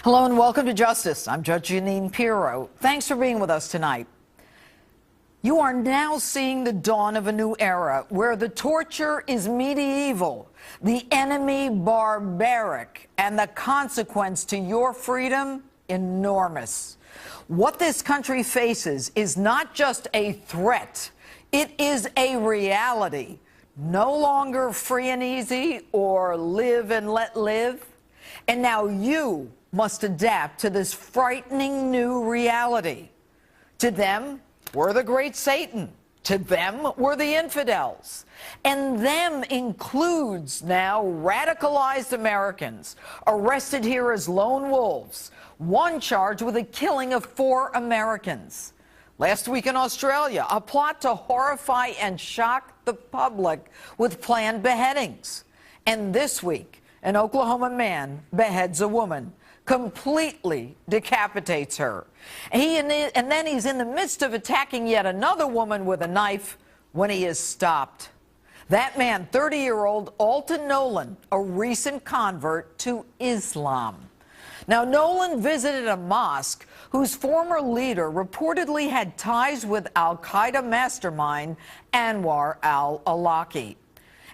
Hello and welcome to Justice. I'm Judge Janine Pirro. Thanks for being with us tonight. You are now seeing the dawn of a new era where the torture is medieval, the enemy barbaric, and the consequence to your freedom enormous. What this country faces is not just a threat, it is a reality. No longer free and easy or live and let live. And now you must adapt to this frightening new reality. To them, we're the great Satan. To them, we're the infidels. And them includes now radicalized Americans arrested here as lone wolves, one charged with the killing of 4 Americans. Last week in Australia, a plot to horrify and shock the public with planned beheadings. And this week, an Oklahoma man beheads a woman, completely decapitates her. And then he's in the midst of attacking yet another woman with a knife when he is stopped. That man, 30-year-old Alton Nolan, a recent convert to Islam. Now, Nolan visited a mosque whose former leader reportedly had ties with al-Qaeda mastermind Anwar al-Awlaki.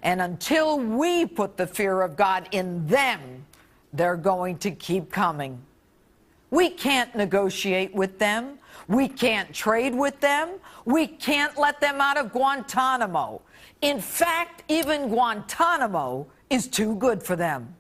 And until we put the fear of God in them, they're going to keep coming. We can't negotiate with them. We can't trade with them. We can't let them out of Guantanamo. In fact, even Guantanamo is too good for them.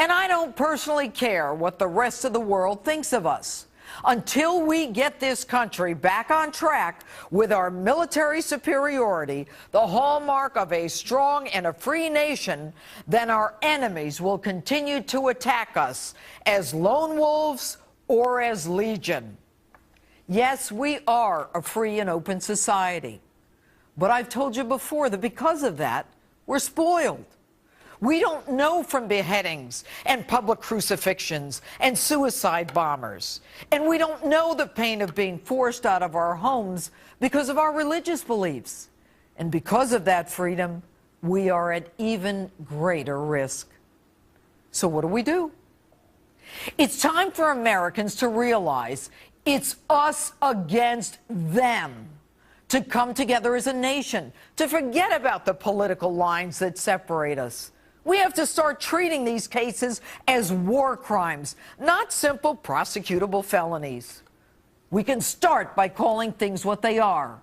And I don't personally care what the rest of the world thinks of us. Until we get this country back on track with our military superiority, the hallmark of a strong and a free nation, then our enemies will continue to attack us as lone wolves or as legion. Yes, we are a free and open society. But I've told you before that because of that, we're spoiled. We don't know from beheadings and public crucifixions and suicide bombers. And we don't know the pain of being forced out of our homes because of our religious beliefs. And because of that freedom, we are at even greater risk. So what do? It's time for Americans to realize it's us against them. To come together as a nation, to forget about the political lines that separate us. We have to start treating these cases as war crimes, not simple prosecutable felonies. We can start by calling things what they are.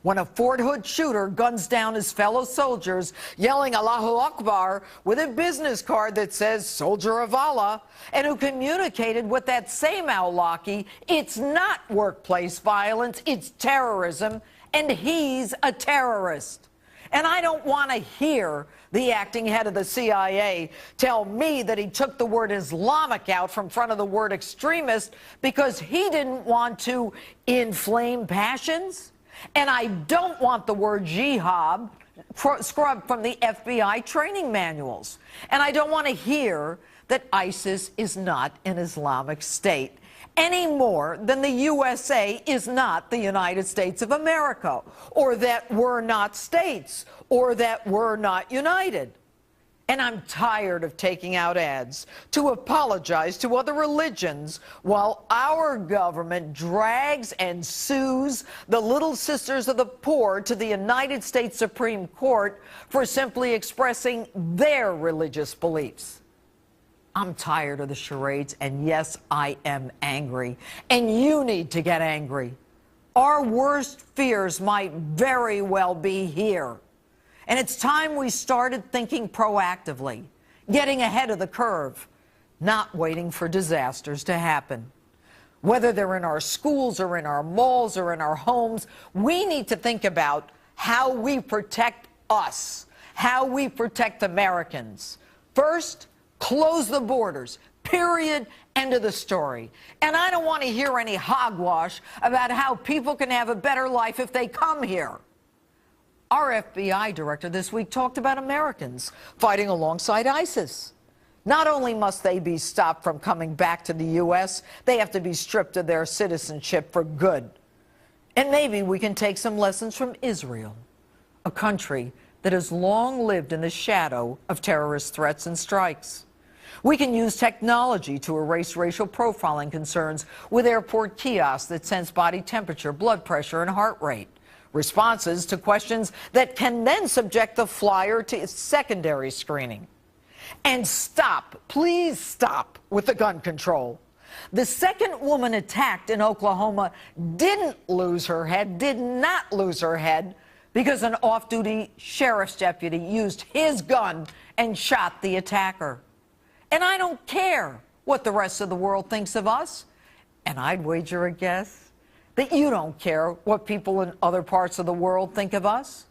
When a Fort Hood shooter guns down his fellow soldiers, yelling Allahu Akbar with a business card that says Soldier of Allah, and who communicated with that same Awlaki, it's not workplace violence, it's terrorism, and he's a terrorist. And I don't want to hear the acting head of the CIA tell me that he took the word Islamic out from front of the word extremist because he didn't want to inflame passions. And I don't want the word jihad scrubbed from the FBI training manuals. And I don't want to hear that ISIS is not an Islamic state any more than the USA is not the United States of America, or that we're not states, or that we're not united. And I'm tired of taking out ads to apologize to other religions while our government drags and sues the Little Sisters of the Poor to the United States Supreme Court for simply expressing their religious beliefs. I'm tired of the charades, and yes, I am angry. And you need to get angry. Our worst fears might very well be here. And it's time we started thinking proactively, getting ahead of the curve, not waiting for disasters to happen. Whether they're in our schools or in our malls or in our homes, we need to think about how we protect us, how we protect Americans. First, close the borders, period, end of the story. And I don't want to hear any hogwash about how people can have a better life if they come here. Our FBI director this week talked about Americans fighting alongside ISIS. Not only must they be stopped from coming back to the U.S., they have to be stripped of their citizenship for good. And maybe we can take some lessons from Israel, a country that has long lived in the shadow of terrorist threats and strikes. We can use technology to erase racial profiling concerns with airport kiosks that sense body temperature, blood pressure, and heart rate. Responses to questions that can then subject the flyer to secondary screening. And stop, please stop with the gun control. The second woman attacked in Oklahoma didn't lose her head, did not lose her head, because an off-duty sheriff's deputy used his gun and shot the attacker. And I don't care what the rest of the world thinks of us. And I'd wager a guess that you don't care what people in other parts of the world think of us.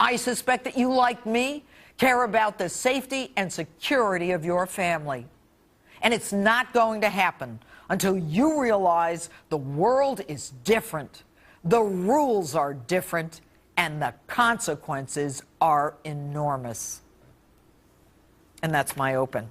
I suspect that you, like me, care about the safety and security of your family. And it's not going to happen until you realize the world is different, the rules are different, and the consequences are enormous. And that's my open.